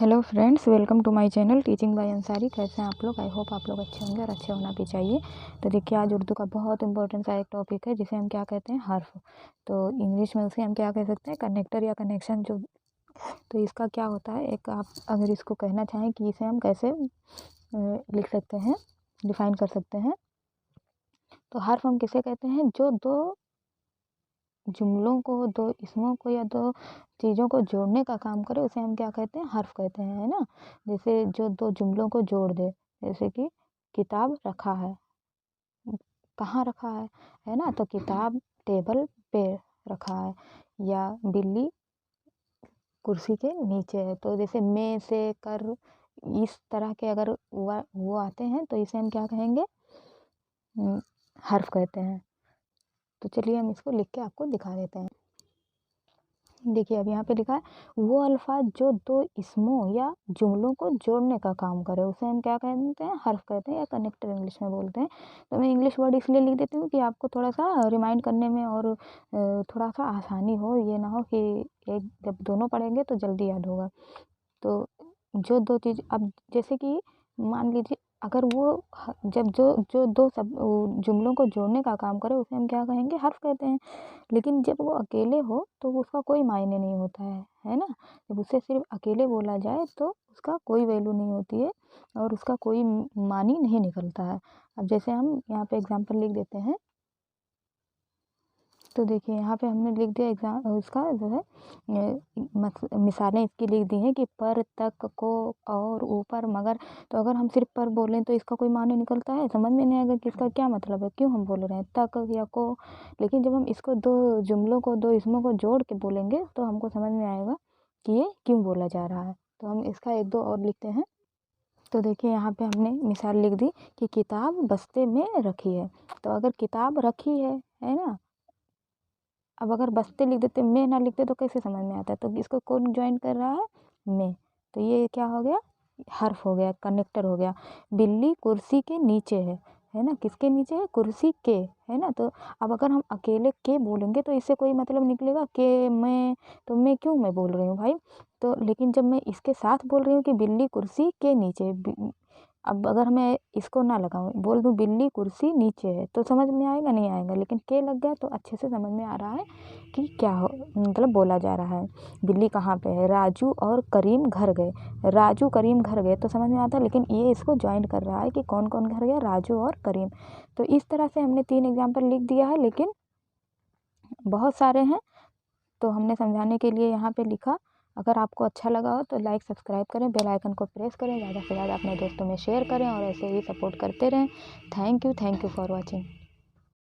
Hello friends, welcome to my channel teaching by Ansari. कैसे हैं आप लोग? आई होप आप लोग अच्छे होंगे और अच्छे होना भी चाहिए। तो देखिए, आज उर्दू का बहुत इंपॉर्टेंट सा एक टॉपिक है जिसे हम क्या कहते हैं, हर्फ। तो इंग्लिश में उसे हम क्या कह सकते हैं, कनेक्टर या कनेक्शन जो। तो इसका क्या होता है, एक आप अगर इसको कहना चाहें कि इसे हम कैसे लिख सकते हैं, डिफाइन कर सकते हैं। तो हर्फ हम किसे कहते हैं, जो दो जुमलों को, दो इसमों को या दो चीज़ों को जोड़ने का काम करे, उसे हम क्या कहते हैं, हर्फ कहते हैं, है ना। जैसे जो दो जुमलों को जोड़ दे, जैसे कि किताब रखा है, कहाँ रखा है ना। तो किताब टेबल पे रखा है, या बिल्ली कुर्सी के नीचे है। तो जैसे में से कर, इस तरह के अगर वो आते हैं तो इसे हम क्या कहेंगे, हर्फ कहते हैं। तो चलिए हम इसको लिख के आपको दिखा देते हैं। देखिए, अब यहाँ पे लिखा है, वो अल्फाज जो दो इसमों या जुमलों को जोड़ने का काम करे, उसे हम क्या कहते हैं, हर्फ कहते हैं, या कनेक्टर इंग्लिश में बोलते हैं। तो मैं इंग्लिश वर्ड इसलिए लिख देती हूँ कि आपको थोड़ा सा रिमाइंड करने में और थोड़ा सा आसानी हो, ये ना हो कि एक जब दोनों पढ़ेंगे तो जल्दी याद होगा। तो जो दो चीज़, अब जैसे कि मान लीजिए, अगर वो जब जो जो दो सब जुमलों को जोड़ने का काम करे, उसे हम क्या कहेंगे, हर्फ कहते हैं। लेकिन जब वो अकेले हो तो उसका कोई मायने नहीं होता है ना। जब उसे सिर्फ अकेले बोला जाए तो उसका कोई वैल्यू नहीं होती है और उसका कोई मानी नहीं निकलता है। अब जैसे हम यहाँ पे एग्जांपल लिख देते हैं। तो देखिए, यहाँ पे हमने लिख दिया एग्जाम, उसका जो है मिसालें इसकी लिख दी हैं कि पर, तक, को, और, ऊपर, मगर। तो अगर हम सिर्फ पर बोलें तो इसका कोई माने निकलता है, समझ में नहीं आएगा कि इसका क्या मतलब है, क्यों हम बोल रहे हैं तक या को। लेकिन जब हम इसको दो जुमलों को, दो इसमों को जोड़ के बोलेंगे तो हमको समझ में आएगा कि ये क्यों बोला जा रहा है। तो हम इसका एक दो और लिखते हैं। तो देखिए, यहाँ पे हमने मिसाल लिख दी कि किताब बस्ते में रखी है। तो अगर किताब रखी है ना। अब अगर बस्ते लिख देते, में ना लिखते तो कैसे समझ में आता है। तो इसको कौन ज्वाइन कर रहा है, में। तो ये क्या हो गया, हर्फ हो गया, कनेक्टर हो गया। बिल्ली कुर्सी के नीचे है ना। किसके नीचे है, कुर्सी के, है ना। तो अब अगर हम अकेले के बोलेंगे तो इससे कोई मतलब निकलेगा के मैं, तो मैं क्यों मैं बोल रही हूँ भाई। तो लेकिन जब मैं इसके साथ बोल रही हूँ कि बिल्ली कुर्सी के नीचे, अब अगर मैं इसको ना लगाऊं, बोल दूं बिल्ली कुर्सी नीचे है, तो समझ में आएगा नहीं आएगा। लेकिन के लग गया तो अच्छे से समझ में आ रहा है कि क्या हो, मतलब बोला जा रहा है। बिल्ली कहाँ पे है, राजू और करीम घर गए। राजू करीम घर गए तो समझ में आता है, लेकिन ये इसको ज्वाइन कर रहा है कि कौन कौन घर गया, राजू और करीम। तो इस तरह से हमने 3 एग्जाम्पल लिख दिया है, लेकिन बहुत सारे हैं तो हमने समझाने के लिए यहाँ पे लिखा। अगर आपको अच्छा लगा हो तो लाइक सब्सक्राइब करें, बेल आइकन को प्रेस करें, ज़्यादा से ज़्यादा अपने दोस्तों में शेयर करें और ऐसे ही सपोर्ट करते रहें। Thank you for watching.